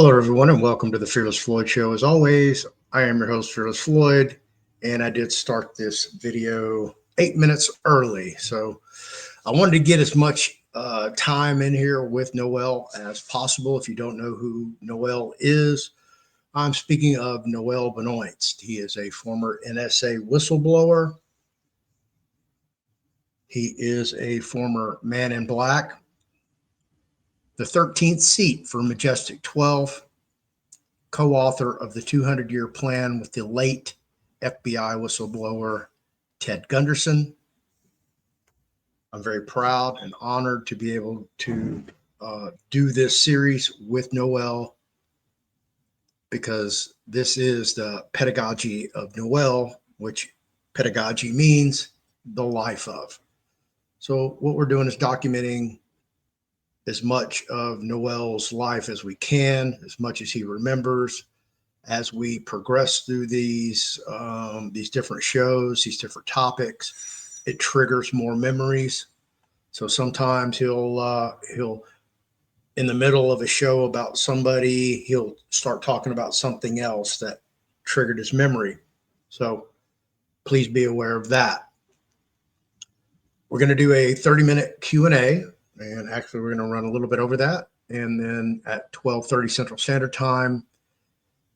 Hello, everyone, and welcome to the Fearless Floyd Show. As always, I am your host, Fearless Floyd, and I did start this video 8 minutes early. So I wanted to get as much time in here with Noel as possible. If you don't know who Noel is, I'm speaking of Noel Benoist. He is a former NSA whistleblower. He is a former Man in Black, the 13th seat for Majestic 12, co-author of the 200-year plan with the late FBI whistleblower Ted Gunderson. I'm very proud and honored to be able to do this series with Noel, because this is the Pedagogy of Noel, which pedagogy means the life of. So what we're doing is documenting as much of Noel's life as we can, as much as he remembers. As we progress through these different shows, these different topics, it triggers more memories. So sometimes he'll in the middle of a show about somebody, he'll start talking about something else that triggered his memory. So please be aware of that. We're going to do a 30-minute Q&A, and actually we're going to run a little bit over that. And then at 12:30 Central Standard Time,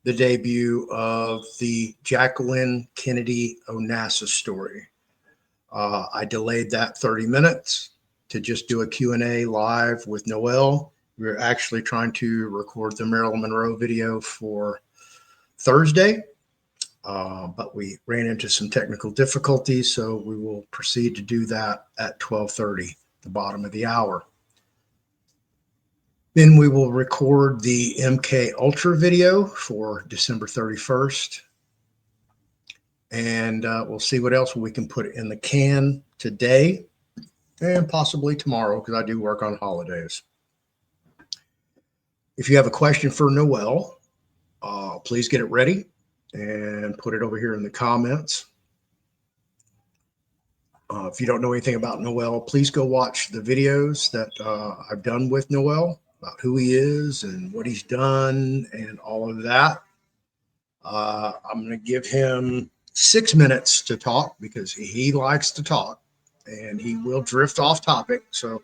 the debut of the Jacqueline Kennedy Onassa story. I delayed that 30 minutes to just do a Q&A live with Noel. We're actually trying to record the Marilyn Monroe video for Thursday, but we ran into some technical difficulties, so we will proceed to do that at 12:30, the bottom of the hour. Then we will record the MK Ultra video for December 31st. And we'll see what else we can put in the can today and possibly tomorrow, because I do work on holidays. If you have a question for Noel, please get it ready and put it over here in the comments. If you don't know anything about Noel, please go watch the videos that I've done with Noel about who he is and what he's done and all of that. I'm going to give him 6 minutes to talk, because he likes to talk and he will drift off topic. So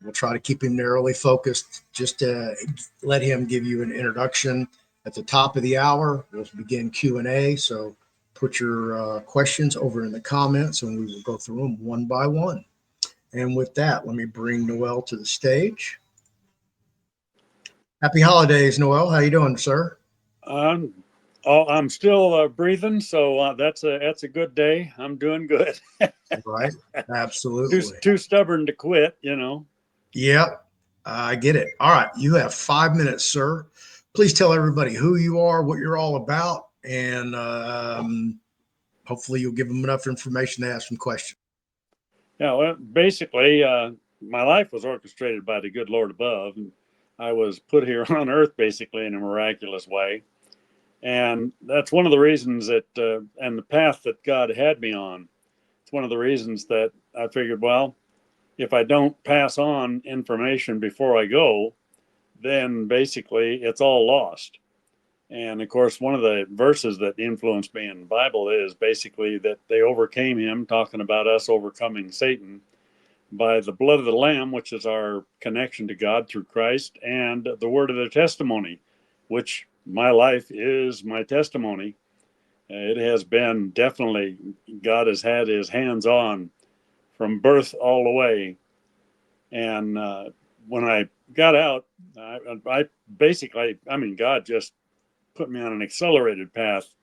we'll try to keep him narrowly focused, just to let him give you an introduction. At the top of the hour, we'll begin Q&A. So put your questions over in the comments and we will go through them one by one. And with that, let me bring Noel to the stage. Happy holidays, Noel. How you doing, sir? I'm still breathing, so that's a good day. I'm doing good. Right. Absolutely. Too stubborn to quit, you know. Yep. I get it. All right. You have 5 minutes, sir. Please tell everybody who you are, what you're all about, and hopefully you'll give them enough information to ask some questions. Yeah, well, basically, my life was orchestrated by the good Lord above, and I was put here on earth basically in a miraculous way. And that's one of the reasons that, and the path that God had me on, it's one of the reasons that I figured, well, if I don't pass on information before I go, then basically it's all lost. And of course, one of the verses that influenced me in the Bible is basically that they overcame him, talking about us overcoming Satan, by the blood of the Lamb, which is our connection to God through Christ, and the word of their testimony, which my life is my testimony. It has been definitely, God has had his hands on from birth all the way. And when I got out, I basically, God just put me on an accelerated path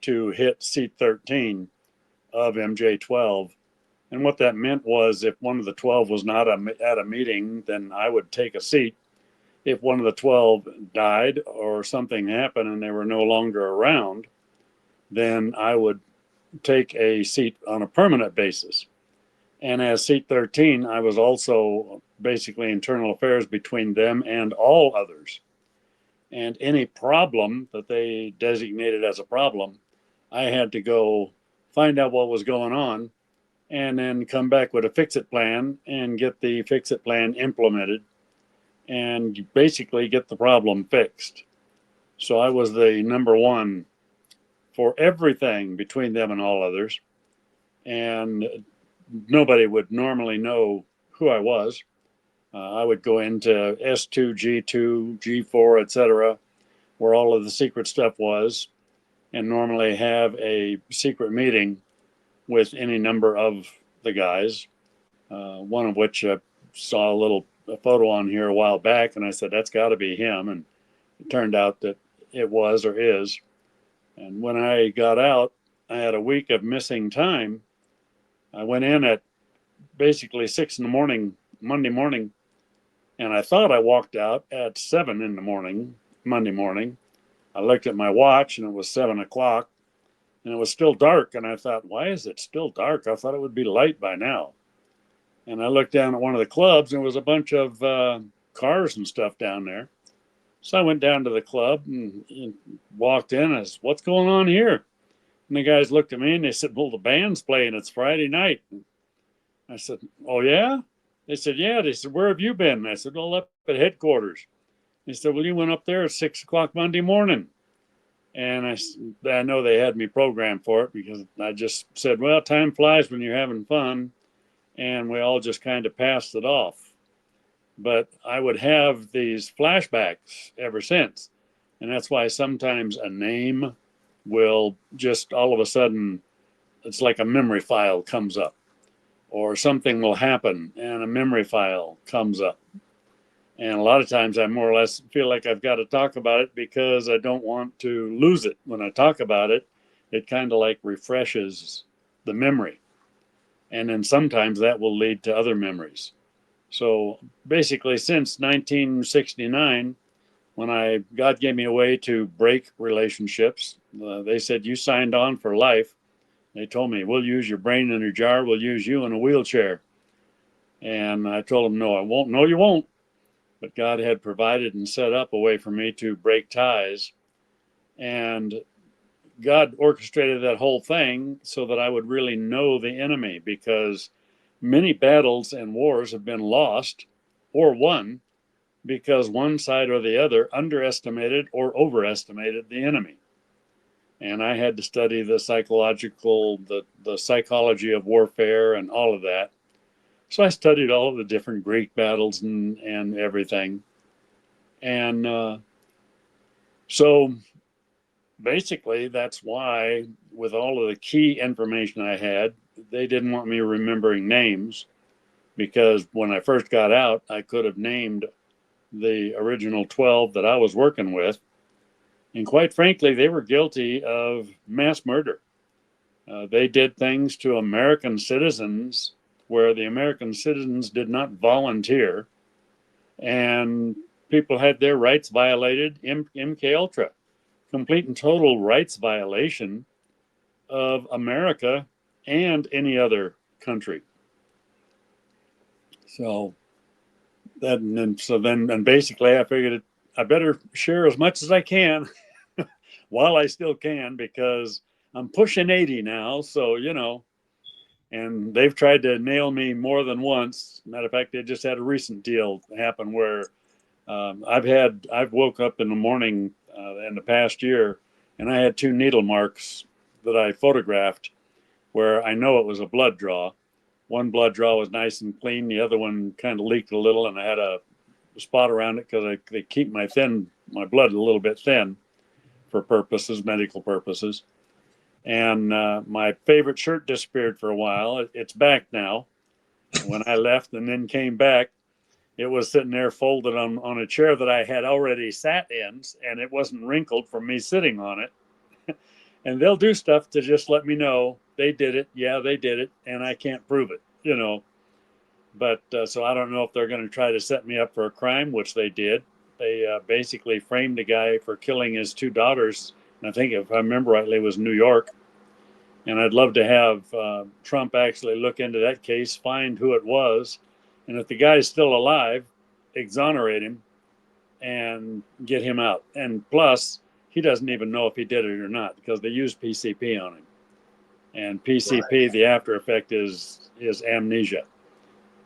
to hit seat 13 of MJ12. And what that meant was, if one of the 12 was not at a meeting, then I would take a seat. If one of the 12 died or something happened and they were no longer around, then I would take a seat on a permanent basis. And as seat 13, I was also basically internal affairs between them and all others. And any problem that they designated as a problem, I had to go find out what was going on and then come back with a fix-it plan and get the fix-it plan implemented. and basically get the problem fixed. So I was the number one for everything between them and all others. And nobody would normally know who I was. I would go into S2, G2, G4, etc., where all of the secret stuff was, and normally have a secret meeting with any number of the guys, one of which I saw a photo on here a while back, and I said, that's got to be him. And it turned out that it was or is. And when I got out, I had a week of missing time. I went in at basically 6 in the morning, Monday morning, and I thought I walked out at 7 in the morning, Monday morning. I looked at my watch and it was 7 o'clock and it was still dark. And I thought, why is it still dark? I thought it would be light by now. And I looked down at one of the clubs and there was a bunch of cars and stuff down there. So I went down to the club and walked in. I said, what's going on here? And the guys looked at me and they said, well, the band's playing. It's Friday night. And I said, oh, yeah? They said, yeah. They said, where have you been? And I said, well, up at headquarters. They said, well, you went up there at 6 o'clock Monday morning. And I know they had me programmed for it because I just said, well, time flies when you're having fun. And we all just kind of passed it off. But I would have these flashbacks ever since. And that's why sometimes a name will just all of a sudden, it's like a memory file comes up. Or something will happen and a memory file comes up. And a lot of times I more or less feel like I've got to talk about it because I don't want to lose it. When I talk about it, it kind of like refreshes the memory. And then sometimes that will lead to other memories. So basically since 1969, when God gave me a way to break relationships, they said, you signed on for life. They told me, we'll use your brain in a jar. We'll use you in a wheelchair. And I told them, no, I won't. No, you won't. But God had provided and set up a way for me to break ties. And God orchestrated that whole thing so that I would really know the enemy, because many battles and wars have been lost or won because one side or the other underestimated or overestimated the enemy. And I had to study the psychology of warfare and all of that. So I studied all of the different Greek battles and everything. And so basically that's why with all of the key information I had, they didn't want me remembering names, because when I first got out, I could have named the original 12 that I was working with. And quite frankly, they were guilty of mass murder. They did things to American citizens where the American citizens did not volunteer, and people had their rights violated. MK Ultra, complete and total rights violation of America and any other country. So then basically I figured I better share as much as I can while I still can, because I'm pushing 80 now. So, and they've tried to nail me more than once. Matter of fact, they just had a recent deal happen where I've woke up in the morning in the past year, and I had 2 needle marks that I photographed where I know it was a blood draw. One blood draw was nice and clean. The other one kind of leaked a little, and I had a spot around it because they keep my blood a little bit thin for medical purposes. And my favorite shirt disappeared for a while. It's back now. When I left and then came back, it was sitting there folded on a chair that I had already sat in, and it wasn't wrinkled from me sitting on it. And they'll do stuff to just let me know they did it. Yeah, they did it, and I can't prove it, But so I don't know if they're going to try to set me up for a crime, which they did. They basically framed a guy for killing his 2 daughters. And I think, if I remember rightly, it was New York. And I'd love to have Trump actually look into that case, find who it was. And if the guy's still alive, exonerate him and get him out. And plus, he doesn't even know if he did it or not, because they used PCP on him. And PCP, right, the after effect is amnesia.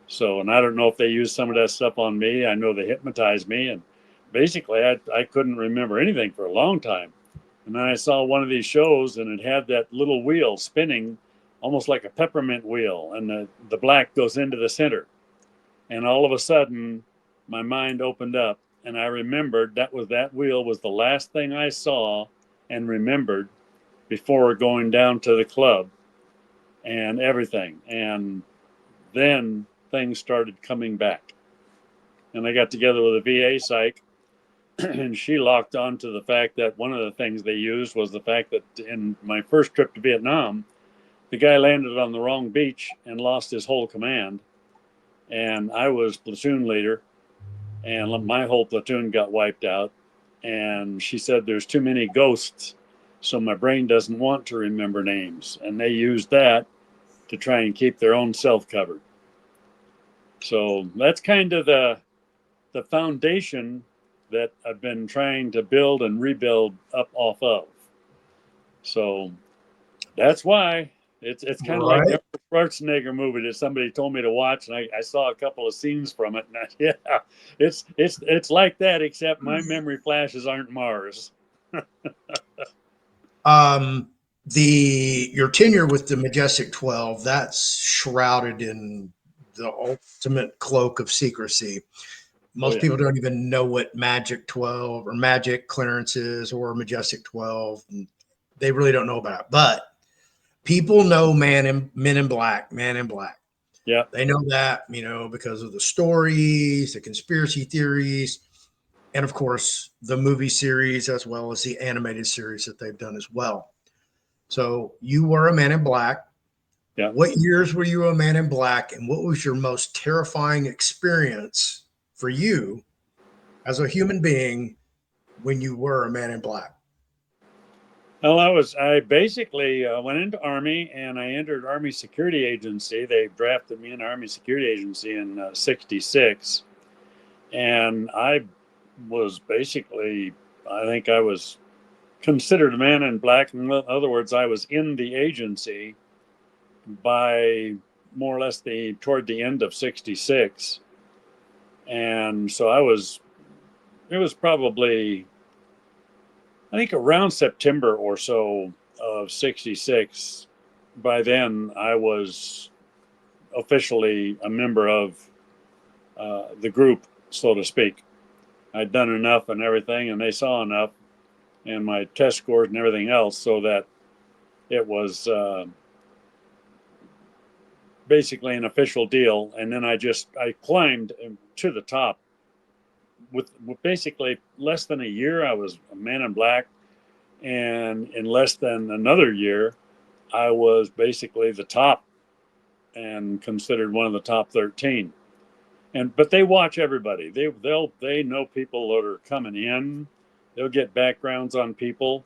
So, and I don't know if they used some of that stuff on me. I know they hypnotized me, and basically I couldn't remember anything for a long time. And then I saw one of these shows, and it had that little wheel spinning almost like a peppermint wheel, and the black goes into the center. And all of a sudden, my mind opened up, and I remembered that wheel was the last thing I saw and remembered before going down to the club and everything. And then things started coming back. And I got together with a VA psych, and she locked on to the fact that one of the things they used was the fact that in my first trip to Vietnam, the guy landed on the wrong beach and lost his whole command. And I was platoon leader, and my whole platoon got wiped out. And she said there's too many ghosts, so my brain doesn't want to remember names. And they used that to try and keep their own self covered. So that's kind of the foundation that I've been trying to build and rebuild up off of. So that's why it's kind of like Right. the Schwarzenegger movie that somebody told me to watch, and I saw a couple of scenes from it, and yeah, it's like that, except my memory flashes aren't Mars. Um, your tenure with the Majestic 12, that's shrouded in the ultimate cloak of secrecy. Oh Most yeah, people don't even know what Magic 12 or Magic clearances or Majestic 12. They really don't know about it. But people know Men in Black, Man in Black. yeah, They know that, because of the stories, the conspiracy theories, and of course, the movie series as well as the animated series that they've done as well. So you were a Man in Black. yeah. What years were you a Man in Black, and what was your most terrifying experience for you as a human being when you were a Man in Black? Well, I basically went into Army, and I entered Army Security Agency. They drafted me in Army Security Agency in '66, and I was basically, I think I was considered a man in black. In other words, I was in the agency by more or less toward the end of '66, and so it was probably, I think, around September or so of '66. By then, I was officially a member of the group, so to speak. I'd done enough and everything, and they saw enough, and my test scores and everything else, so that it was basically an official deal. And then I climbed to the top with basically less than a year. I was a Man in Black, and in less than another year, I was basically the top and considered one of the top 13. And but they watch everybody. They know people that are coming in. They'll get backgrounds on people,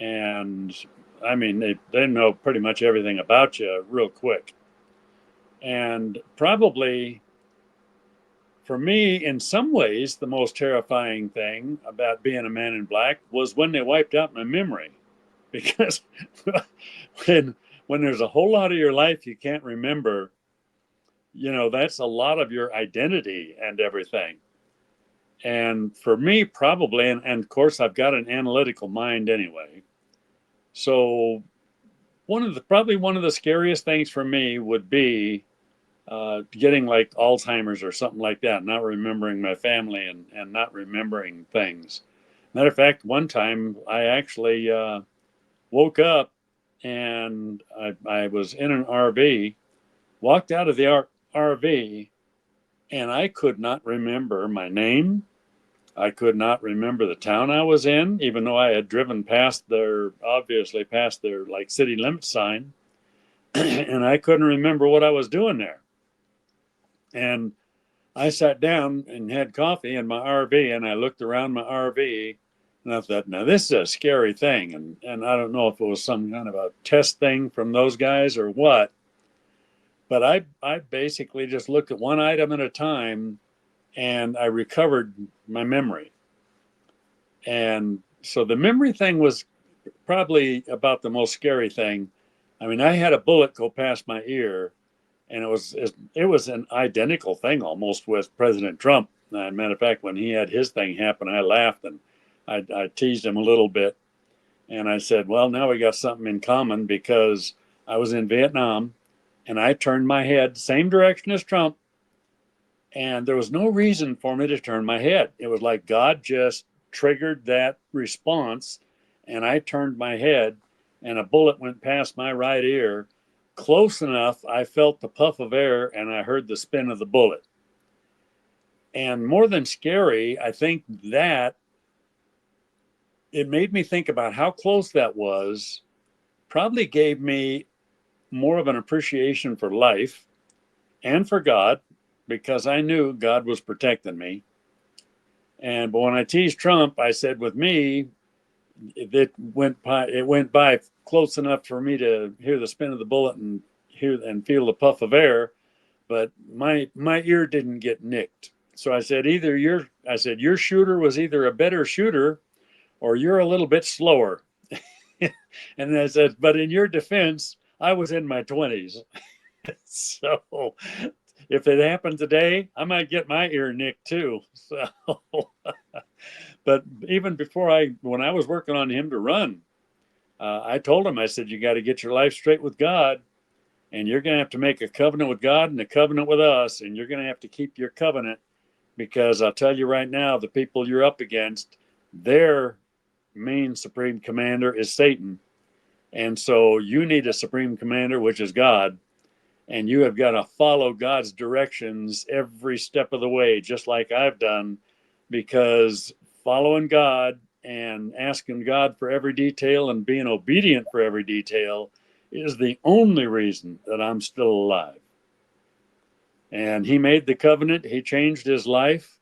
and I mean they know pretty much everything about you real quick. And probably for me, in some ways, the most terrifying thing about being a Man in Black was when they wiped out my memory, because when when there's a whole lot of your life you can't remember, that's a lot of your identity and everything. And for me, probably, and of course, I've got an analytical mind anyway. So probably one of the scariest things for me would be getting like Alzheimer's or something like that, not remembering my family and not remembering things. Matter of fact, one time I actually woke up, and I was in an RV, walked out of the RV, and I could not remember my name. I could not remember the town I was in, even though I had driven obviously past their like city limit sign, and I couldn't remember what I was doing there. And I sat down and had coffee in my RV, and I looked around my RV, and I thought, now this is a scary thing. And I don't know if it was some kind of a test thing from those guys or what, but I basically just looked at one item at a time, and I recovered my memory. And so the memory thing was probably about the most scary thing. I mean, I had a bullet go past my ear, And it was an identical thing almost with President Trump. Matter of fact, when he had his thing happen, I laughed and I teased him a little bit. And I said, well, now we got something in common because I was in Vietnam and I turned my head same direction as Trump. And there was no reason for me to turn my head. It was like God just triggered that response. And I turned my head and a bullet went past my right ear. Close enough, I felt the puff of air and I heard the spin of the bullet. And more than scary, I think that it made me think about how close that was, probably gave me more of an appreciation for life and for God because I knew God was protecting me. But when I teased Trump, I said with me, it went by close enough for me to hear the spin of the bullet and feel the puff of air, but my ear didn't get nicked. So I said your shooter was either a better shooter or you're a little bit slower. And I said, but in your defense, I was in my 20s. So if it happened today, I might get my ear nicked too. So, but even when I was working on him to run, I told him, I said, you got to get your life straight with God, and you're going to have to make a covenant with God and a covenant with us, and you're going to have to keep your covenant because I'll tell you right now, the people you're up against, their main supreme commander is Satan. And so you need a supreme commander, which is God. And you have got to follow God's directions every step of the way, just like I've done, because following God and asking God for every detail and being obedient for every detail is the only reason that I'm still alive. And he made the covenant. He changed his life.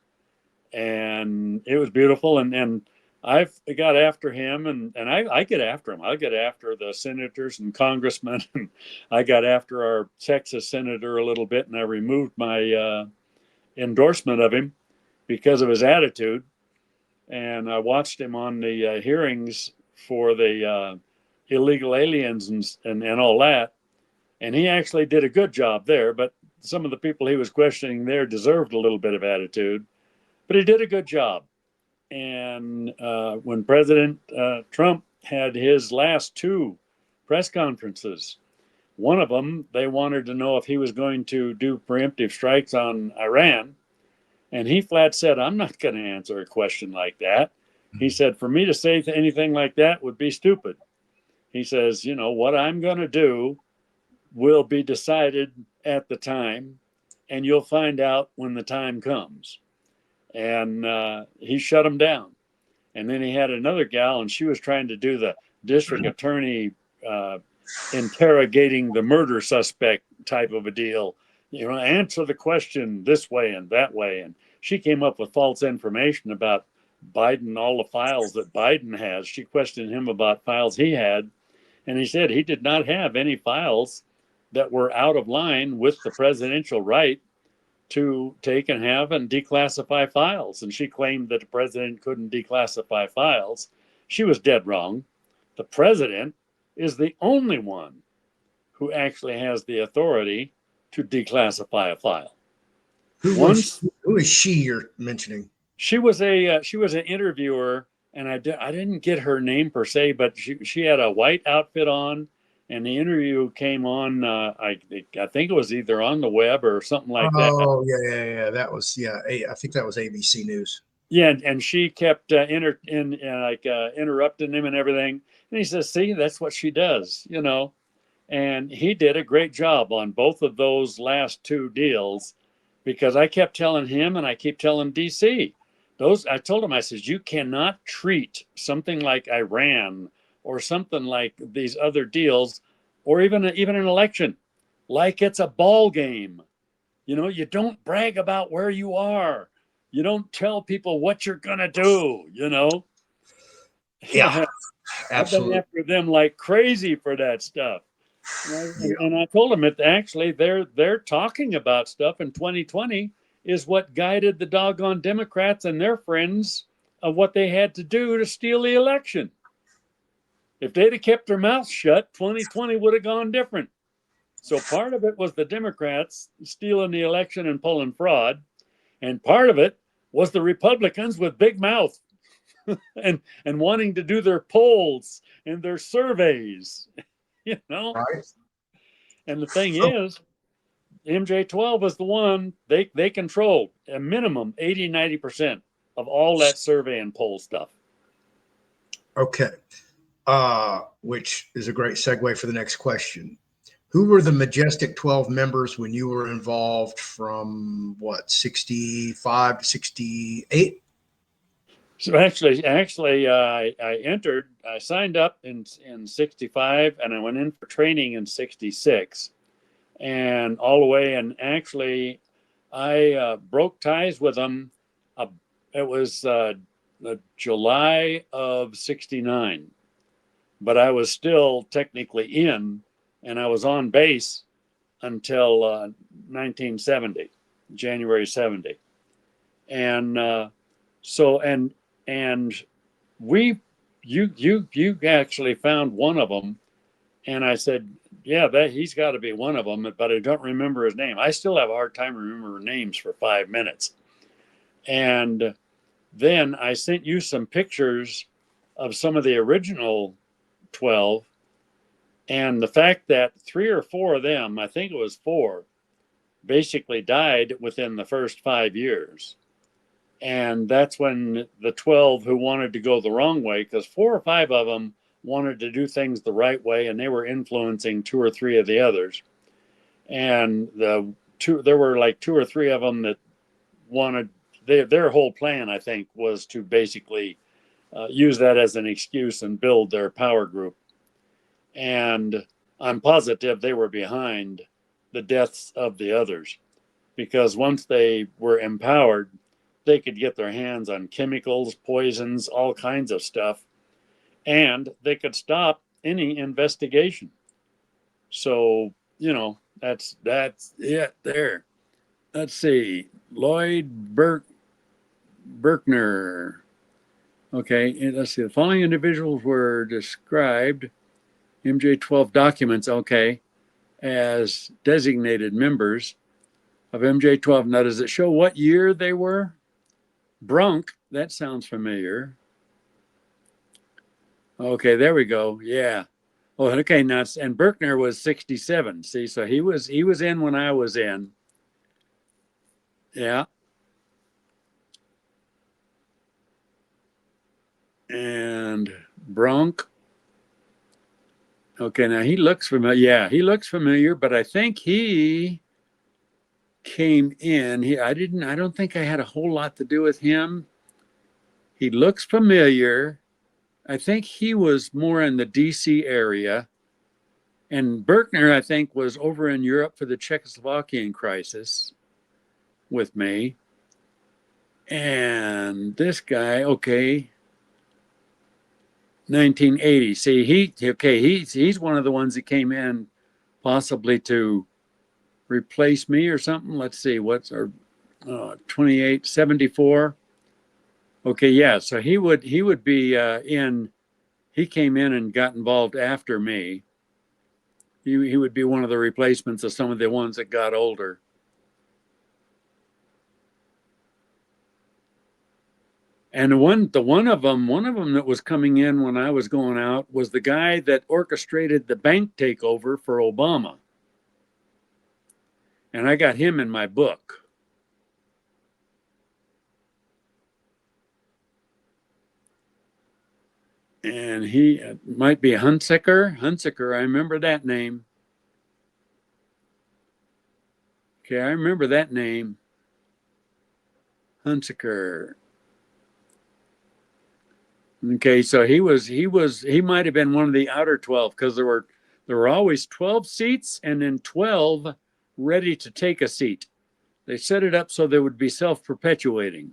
And it was beautiful. And I've got after him, and I get after him. I get after the senators and congressmen. And I got after our Texas senator a little bit, and I removed my endorsement of him because of his attitude. And I watched him on the hearings for the illegal aliens and all that. And he actually did a good job there, but some of the people he was questioning there deserved a little bit of attitude. But he did a good job. And when President Trump had his last two press conferences, one of them, they wanted to know if he was going to do preemptive strikes on Iran. And he flat said, I'm not going to answer a question like that. He said, for me to say anything like that would be stupid. He says, what I'm going to do will be decided at the time, and you'll find out when the time comes. And he shut him down. And then he had another gal, and she was trying to do the district attorney interrogating the murder suspect type of a deal. Answer the question this way and that way. And she came up with false information about Biden, all the files that Biden has. She questioned him about files he had. And he said he did not have any files that were out of line with the presidential right to take and have and declassify files. And she claimed that the president couldn't declassify files. She was dead wrong. The president is the only one who actually has the authority to declassify a file. Who is she you're mentioning? She was an interviewer, and I didn't get her name per se, but she had a white outfit on, and the interview came on. I think it was either on the web or something like that. Oh yeah. That was I think that was ABC News. Yeah, and she kept interrupting him and everything. And he says, "See, that's what she does, And he did a great job on both of those last two deals, because I kept telling him and I keep telling DC, I told him, I says, you cannot treat something like Iran or something like these other deals, or even an election, like it's a ball game. You don't brag about where you are. You don't tell people what you're gonna do. Yeah, absolutely. I've been after them like crazy for that stuff. And I told them that actually they're talking about stuff in 2020 is what guided the doggone Democrats and their friends of what they had to do to steal the election. If they'd have kept their mouths shut, 2020 would have gone different. So part of it was the Democrats stealing the election and pulling fraud, and part of it was the Republicans with big mouth and wanting to do their polls and their surveys, you know. Right. And the thing So, is, MJ12 was the one they controlled a minimum 80-90% of all that survey and poll stuff. okay. Which is a great segue for the next question. Who were the Majestic 12 members when you were involved from what, 65 to 68? So actually, I signed up in 65 and I went in for training in 66 and all the way. And actually, I broke ties with them. It was July of 69, but I was still technically in and I was on base until 1970, January 70. And so, and you actually found one of them, and I said, yeah, that he's got to be one of them, but I don't remember his name. I still have a hard time remembering names for 5 minutes. And then I sent you some pictures of some of the original 12, and the fact that 3 or 4 of them, I think it was 4, basically died within the first 5 years. And that's when the 12 who wanted to go the wrong way, because 4 or 5 of them wanted to do things the right way, and they were influencing 2 or 3 of the others. And there were like 2 or 3 of them that wanted, their whole plan, I think, was to basically use that as an excuse and build their power group. And I'm positive they were behind the deaths of the others, because once they were empowered, they could get their hands on chemicals, poisons, all kinds of stuff, and they could stop any investigation. So, that's it there. Let's see. Lloyd Berkner. Okay, let's see. The following individuals were described, MJ12 documents, okay, as designated members of MJ12. Now, does it show what year they were? Brunk, that sounds familiar. Okay, there we go. Yeah. Oh, okay. Now, and Berkner was 67. See, so he was in when I was in. Yeah. And Brunk. Okay, now he looks familiar. Yeah, he looks familiar, but I think he came in. I don't think I had a whole lot to do with him. He looks familiar. I think he was more in the DC area. And Berkner, I think, was over in Europe for the Czechoslovakian crisis with me. And this guy, okay, 1980. See, he's one of the ones that came in possibly to replace me or something. Let's see, what's our 28, 74. Okay, yeah, so he would be he came in and got involved after me. He would be one of the replacements of some of the ones that got older. And one of them that was coming in when I was going out was the guy that orchestrated the bank takeover for Obama. And I got him in my book. And he might be Hunsaker. I remember that name. Okay, I remember that name. Hunsaker. Okay, so he might have been one of the outer 12, because there were always 12 seats and then 12 ready to take a seat. They set it up so they would be self-perpetuating.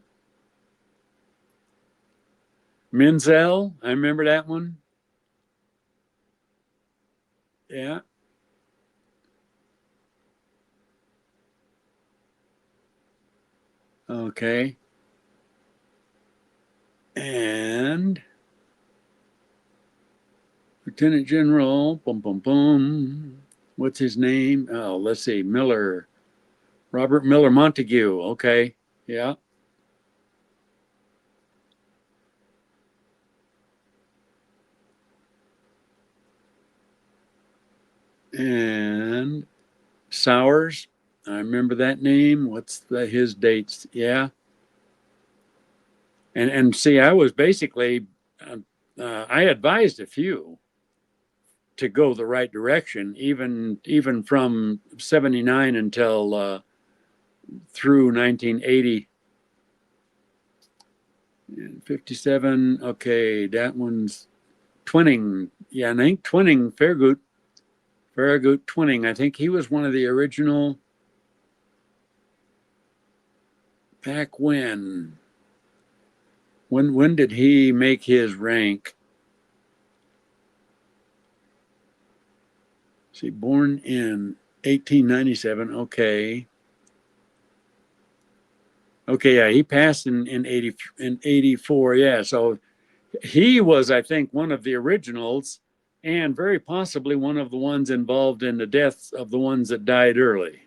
Menzel, I remember that one. Yeah. Okay. And Lieutenant General, boom, boom, boom. what's his name? Oh, let's see, Miller, Robert Miller Montague. Okay, yeah. And Sowers, I remember that name. What's his dates? Yeah. And see, I was basically, I advised a few to go the right direction, even from '79 until through 1980. 57. Okay, that one's Twinning. Yeah, I think Twinning, Farragut Twinning. I think he was one of the original. Back when? When did he make his rank? See, born in 1897. Okay. Okay, yeah, he passed in 84. Yeah, so he was, I think, one of the originals, and very possibly one of the ones involved in the deaths of the ones that died early.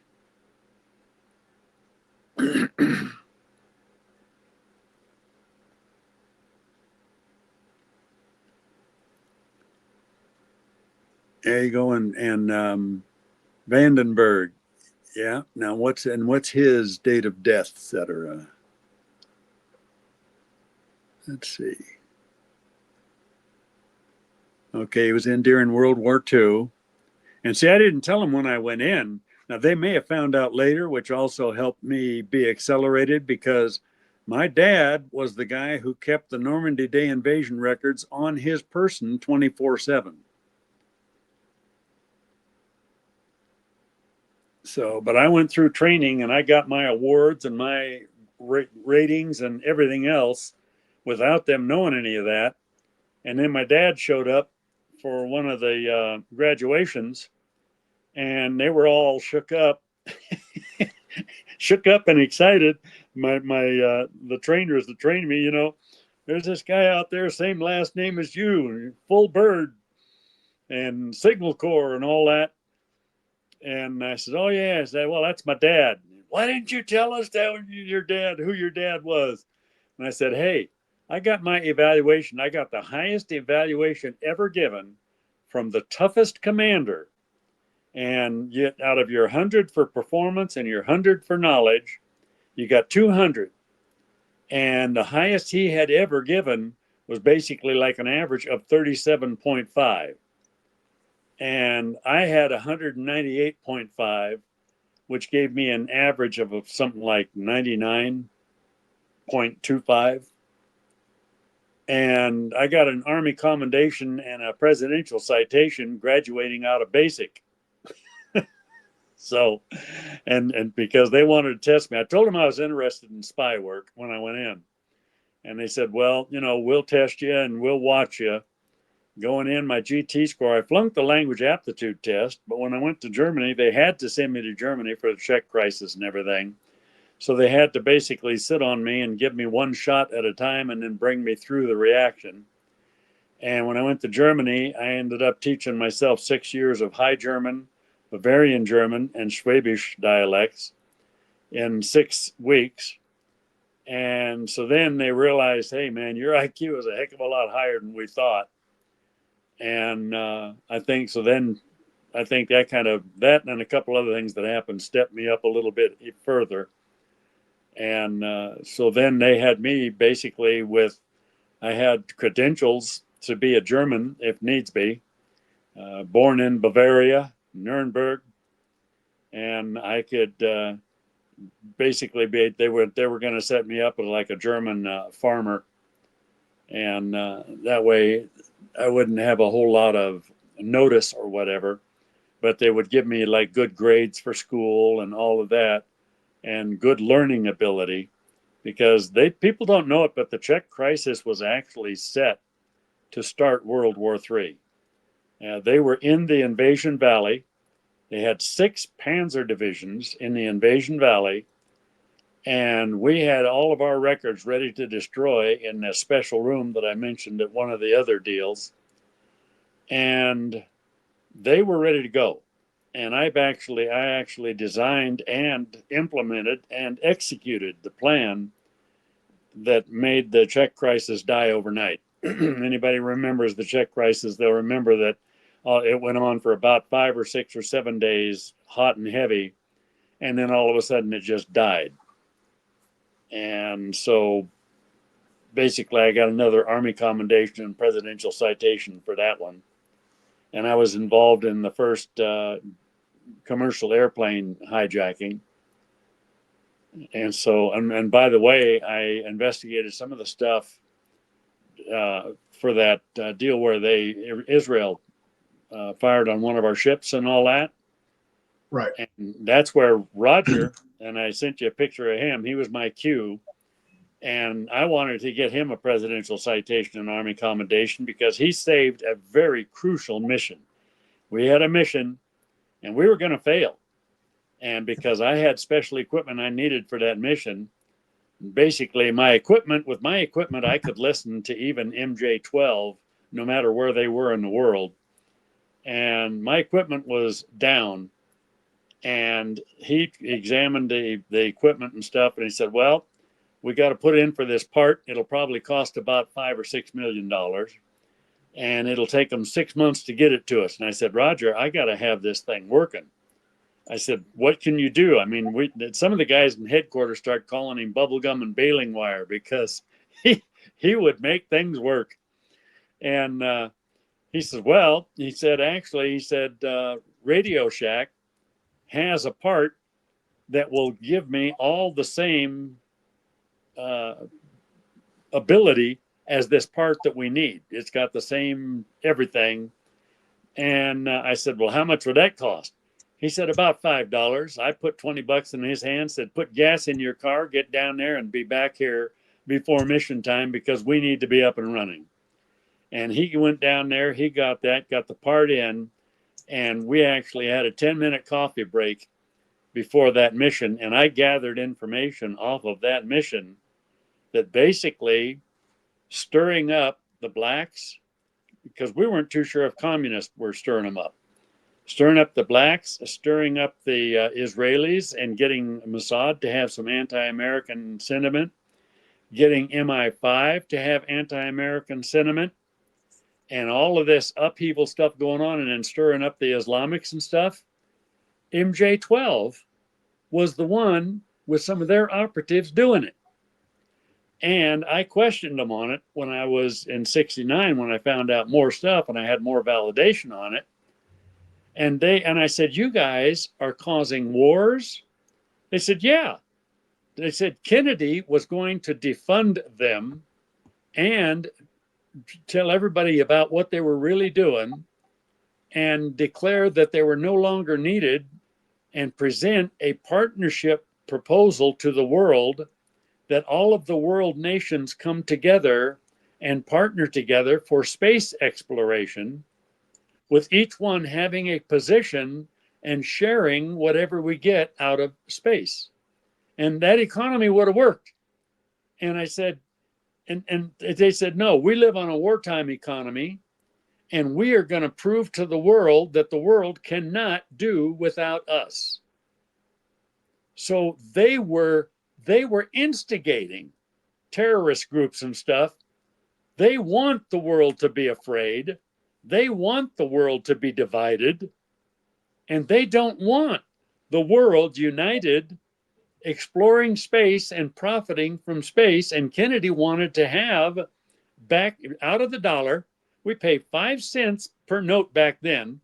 There you go, and Vandenberg. Yeah. Now what's his date of death, etc. Let's see. Okay, he was in during World War II. And see, I didn't tell them when I went in. Now, they may have found out later, which also helped me be accelerated because my dad was the guy who kept the Normandy Day invasion records on his person 24/7. So, but I went through training and I got my awards and my ratings and everything else without them knowing any of that. And then my dad showed up for one of the graduations and they were all shook up and excited. The trainers that trained me, there's this guy out there, same last name as you, full bird and signal corps and all that. And I said, oh yeah. I said, well, that's my dad. Why didn't you tell us that who your dad was? And I said, hey, I got my evaluation. I got the highest evaluation ever given from the toughest commander. And yet out of your 100 for performance and your 100 for knowledge, you got 200. And the highest he had ever given was basically like an average of 37.5. And I had 198.5, which gave me an average of something like 99.25. And I got an Army commendation and a presidential citation graduating out of basic. So, and because they wanted to test me, I told them I was interested in spy work when I went in. And they said, well, we'll test you and we'll watch you. Going in, my GT score, I flunked the language aptitude test, but when I went to Germany, they had to send me to Germany for the Czech crisis and everything. So they had to basically sit on me and give me one shot at a time and then bring me through the reaction. And when I went to Germany, I ended up teaching myself 6 years of High German, Bavarian German, and Schwäbisch dialects in 6 weeks. And so then they realized, hey, man, your IQ is a heck of a lot higher than we thought. And I think that and a couple other things that happened stepped me up a little bit further. And so then they had me basically I had credentials to be a German if needs be, born in Bavaria, Nuremberg, and I could basically they were going to set me up as like a German farmer, and that way I wouldn't have a whole lot of notice or whatever, but they would give me like good grades for school and all of that, and good learning ability, because people don't know it, but the Czech crisis was actually set to start World War III. They were in the Invasion Valley. They had 6 panzer divisions in the Invasion Valley, and we had all of our records ready to destroy in a special room that I mentioned at one of the other deals. And they were ready to go. And I actually designed and implemented and executed the plan that made the Czech crisis die overnight. Anybody remembers the Czech crisis, they'll remember that it went on for about 5 or 6 or 7 days, hot and heavy, and then all of a sudden it just died. And so basically I got another Army commendation and presidential citation for that one. And I was involved in the first commercial airplane hijacking. And so, and by the way, I investigated some of the stuff for that deal where Israel fired on one of our ships and all that. Right. And that's where Roger, and I sent you a picture of him, he was my Q. And I wanted to get him a presidential citation and Army commendation because he saved a very crucial mission. We had a mission and we were going to fail. And because I had special equipment I needed for that mission, basically with my equipment, I could listen to even MJ-12, no matter where they were in the world. And my equipment was down. And he examined the equipment and stuff. And he said, well, we got to put in for this part. It'll probably cost about $5 or $6 million. And it'll take them 6 months to get it to us. And I said, Roger, I got to have this thing working. I said, what can you do? I mean, some of the guys in headquarters start calling him bubblegum and baling wire because he would make things work. And he said, well, he said, Radio Shack has a part that will give me all the same ability as this part that we need. It's got the same everything. And I said, well, how much would that cost? He said, about $5. I put $20 in his hand, said, put gas in your car, get down there and be back here before mission time because we need to be up and running. And he went down there, he got the part in, and we actually had a 10-minute coffee break before that mission. And I gathered information off of that mission that basically stirring up the blacks, because we weren't too sure if communists were stirring them up. Stirring up the blacks, stirring up the Israelis, and getting Mossad to have some anti-American sentiment, getting MI5 to have anti-American sentiment, and all of this upheaval stuff going on, and then stirring up the Islamics and stuff. MJ-12 was the one with some of their operatives doing it. And I questioned them on it when I was in 69, when I found out more stuff and I had more validation on it. And I said, you guys are causing wars? They said, yeah. They said Kennedy was going to defund them and tell everybody about what they were really doing and declare that they were no longer needed and present a partnership proposal to the world that all of the world nations come together and partner together for space exploration, with each one having a position and sharing whatever we get out of space. And that economy would have worked. And I said, and they said, no, we live on a wartime economy, and we are going to prove to the world that the world cannot do without us. So they were instigating terrorist groups and stuff. They want the world to be afraid. They want the world to be divided. And they don't want the world united, exploring space and profiting from space. And Kennedy wanted to have back out of the dollar, we pay 5 cents per note back then.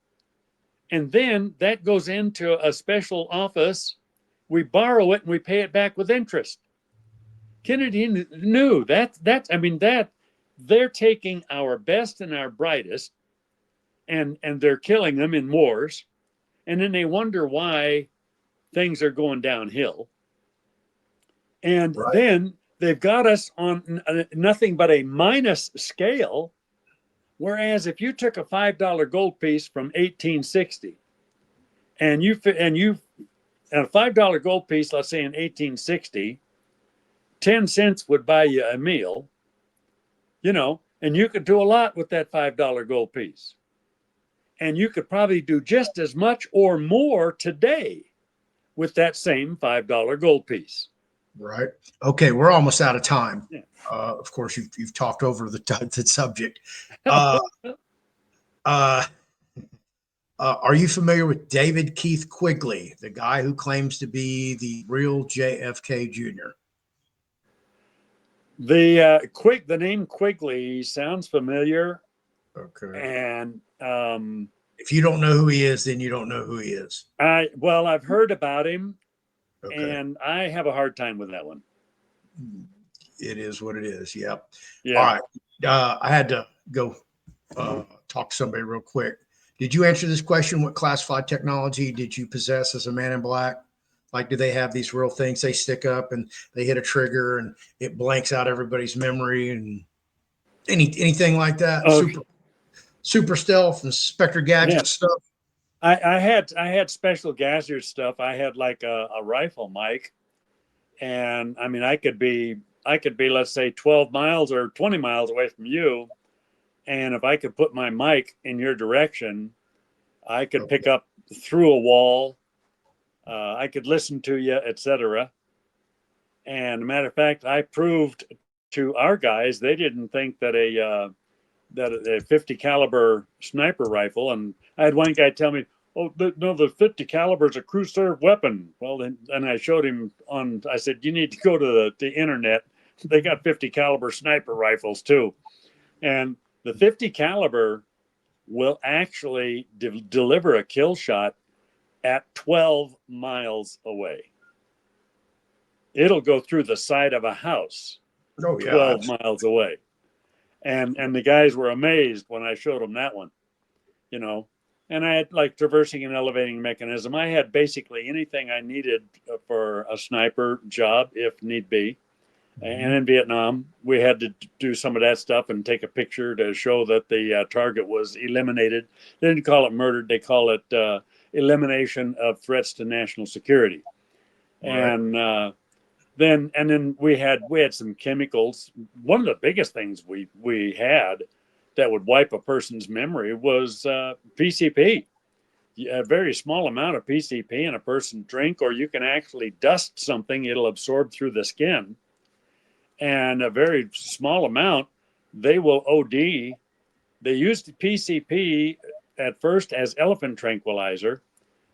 And then that goes into a special office. We borrow it and we pay it back with interest. Kennedy knew that they're taking our best and our brightest and they're killing them in wars. And then they wonder why things are going downhill. And Right. then they've got us on nothing but a minus scale. Whereas if you took a $5 gold piece from 1860 and a $5 gold piece, let's say in 1860, 10 cents would buy you a meal, and you could do a lot with that $5 gold piece. And you could probably do just as much or more today with that same $5 gold piece. Right. Okay, we're almost out of time. Yeah. Of course, you've talked over the subject. Uh, uh, are you familiar with David Keith Quigley, the guy who claims to be the real JFK Jr.? The name Quigley sounds familiar, Okay. and If you don't know who he is, then you don't know who he is. I've heard about him, Okay. and I have a hard time with that one. It is what it is. Yep. Yeah. All right. I had to go talk to somebody real quick. Did you answer this question? What classified technology did you possess as a man in black? Like, do they have these real things they stick up and they hit a trigger and it blanks out everybody's memory and anything like that? Okay. Super stealth and Spectre gadget Yeah. stuff. I had special gadget stuff. I had like a rifle mic, and I mean I could be let's say 12 miles or 20 miles away from you, and if I could put my mic in your direction, I could pick up through a wall. I could listen to you, etc. And matter of fact, I proved to our guys they didn't think that a 50 caliber sniper rifle, and I had one guy tell me, "Oh no, the 50 caliber is a crew serve weapon." Well, then, and I showed him I said, "You need to go to the internet. They got 50 caliber sniper rifles too, and the 50 caliber will actually deliver a kill shot at 12 miles away. It'll go through the side of a house, 12 miles away." And the guys were amazed when I showed them that one, And I had like traversing and elevating mechanism. I had basically anything I needed for a sniper job, if need be. And in Vietnam, we had to do some of that stuff and take a picture to show that the target was eliminated. They didn't call it murdered; they call it elimination of threats to national security. Right. And then we had some chemicals. One of the biggest things we had that would wipe a person's memory was PCP. A very small amount of PCP in a person drink, or you can actually dust something; it'll absorb through the skin. And a very small amount, they will OD. They used PCP at first as elephant tranquilizer.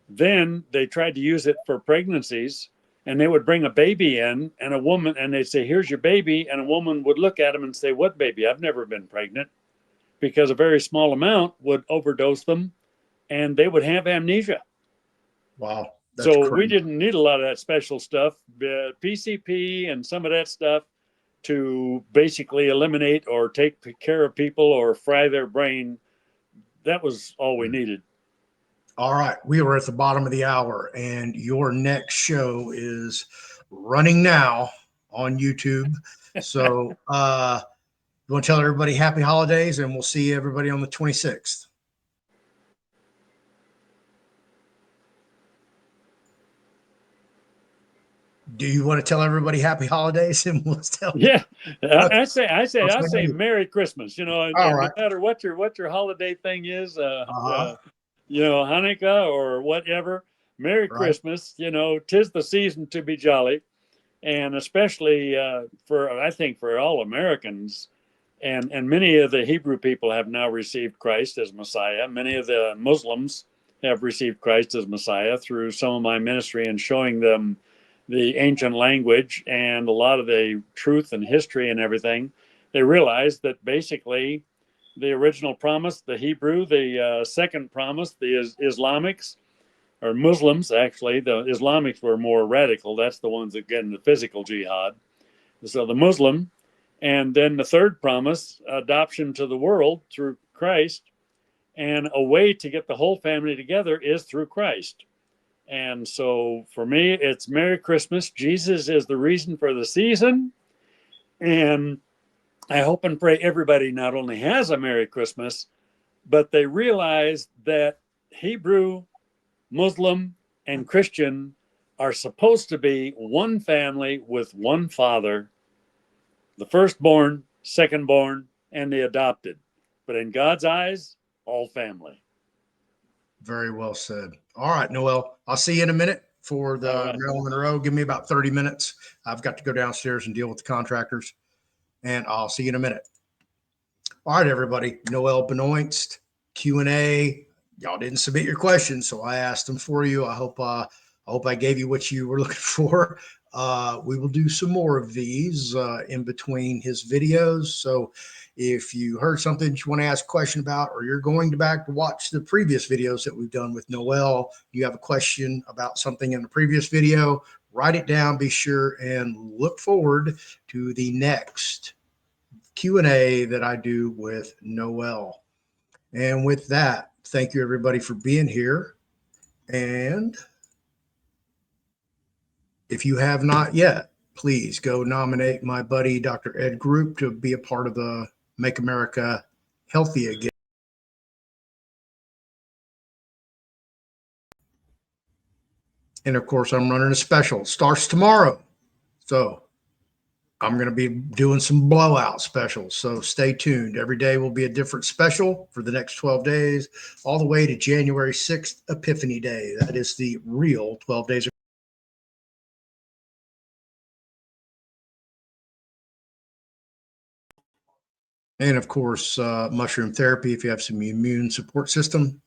Then they tried to use it for pregnancies, and they would bring a baby in and a woman, and they'd say, "Here's your baby." And a woman would look at them and say, "What baby? I've never been pregnant," because a very small amount would overdose them and they would have amnesia. Wow. So we didn't need a lot of that special stuff, PCP and some of that stuff to basically eliminate or take care of people or fry their brain. That was all we needed. All right. We were at the bottom of the hour, and your next show is running now on YouTube. So you want to tell everybody happy holidays, and we'll see everybody on the 26th. Do you want to tell everybody happy holidays? And we'll tell. Yeah, I say Merry Christmas. All right. No matter what your holiday thing is, Hanukkah or whatever. Merry Christmas. 'Tis the season to be jolly, and especially for all Americans, and many of the Hebrew people have now received Christ as Messiah. Many of the Muslims have received Christ as Messiah through some of my ministry and showing them the ancient language and a lot of the truth and history and everything. They realize that basically the original promise, the Hebrew, the second promise, the Islamics, or Muslims, actually, the Islamics were more radical. That's the ones that get into physical jihad. So the Muslim, and then the third promise, adoption to the world through Christ, and a way to get the whole family together is through Christ. And so for me, it's Merry Christmas. Jesus is the reason for the season. And I hope and pray everybody not only has a Merry Christmas, but they realize that Hebrew, Muslim, and Christian are supposed to be one family with one father, the firstborn, secondborn, and the adopted. But in God's eyes, all family. Very well said. All right, Noel, I'll see you in a minute for the right. Maryland Monroe. Give me about 30 minutes. I've got to go downstairs and deal with the contractors, and I'll see you in a minute. All right, everybody. Noel Benoist, Q&A. Y'all didn't submit your questions, so I asked them for you. I hope I gave you what you were looking for. We will do some more of these in between his videos. So if you heard something that you want to ask a question about, or you're going to back to watch the previous videos that we've done with Noel, you have a question about something in the previous video, write it down. Be sure and look forward to the next Q&A that I do with Noel. And with that, thank you everybody for being here. And if you have not yet, please go nominate my buddy, Dr. Ed Group, to be a part of the Make America Healthy Again. And of course, I'm running a special. It starts tomorrow. So I'm going to be doing some blowout specials. So stay tuned. Every day will be a different special for the next 12 days, all the way to January 6th, Epiphany Day. That is the real 12 days. And of course, mushroom therapy if you have some immune support system